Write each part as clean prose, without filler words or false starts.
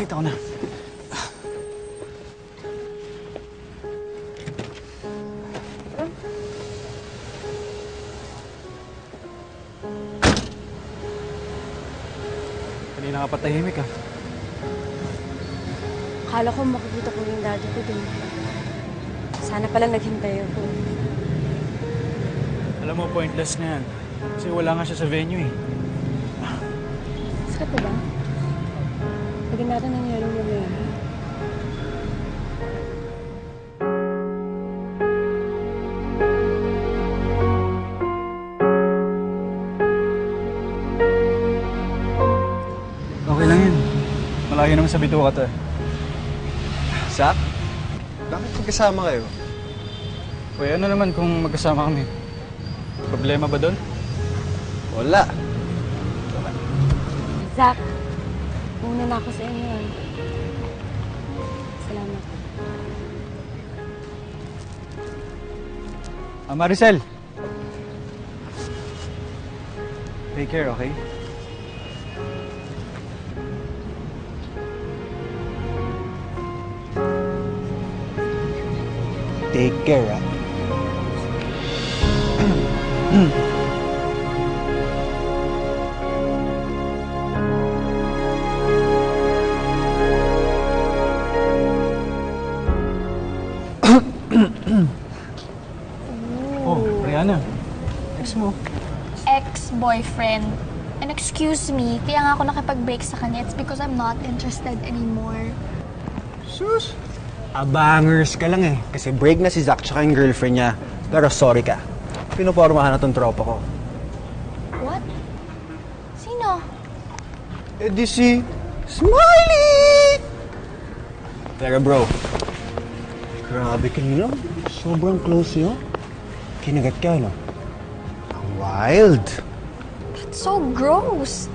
Pakita ko na. Kanina ka patahimik ah. Akala ko makikita ko yung daddy ko dun. Sana palang naghintay ako. Alam mo, pointless na yan. Kasi wala nga siya sa venue eh. Sarap ba? Lagyan natin ng yellow na yun. Okay lang yun. Malayo naman sa bituka to. Zach? Bakit magkasama kayo? Uy, ano naman kung magkasama kami? Problema ba doon? Wala. Zach, muna na ako sa inyo. Salamat. Maricel! Take care, okay? Take care, ah. Oh, Rihanna. Ex mo. Ex-boyfriend. And excuse me, kaya nga ako nakipag-break sa kanya. It's because I'm not interested anymore. Sus! Abangers ka lang eh. Kasi break na si Zach tsaka yung girlfriend niya. Pero sorry ka. Pinupormahan na tong tropa ko. What? Sino? Eh di si... Smiley! Pero bro, grabe kanina. Sobrang close yun. Kinagat ka, no? Ang wild. That's so gross.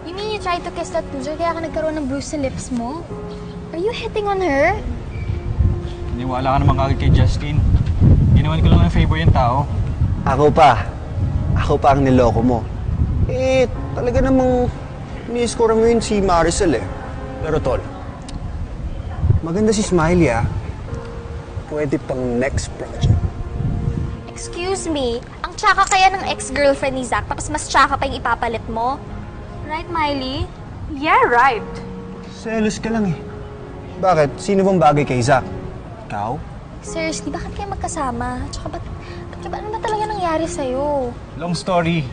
You mean you tried to kiss that loser kaya ka nagkaroon ng bruise sa lips mo? Are you hitting on her? Niwala ka naman kagad kay Justin. Ginawan ko lang ng favor yung tao. Ako pa ang niloko mo. Eh, talaga namang ni-score mo yun si Maricel eh. Pero tol, maganda si Smiley ah. Pwede pang next project. Excuse me, ang tsaka kaya ng ex-girlfriend ni Zach tapos mas tsaka pa yung ipapalit mo? Right, Miley? Yeah, right. Selos ka lang eh. Bakit? Sino bang bagay kay Zach? Ikaw? Seriously, bakit kayo magkasama? Tsaka ano ba talaga nangyari sa'yo? Long story.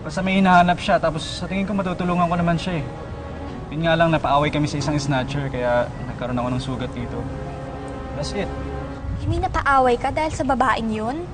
Basta may hinahanap siya, tapos sa tingin ko matutulungan ko naman siya eh. Yun nga lang, napaaway kami sa isang snatcher, kaya nagkaroon ako ng sugat dito. That's it. You mean napaaway ka dahil sa babaeng yun?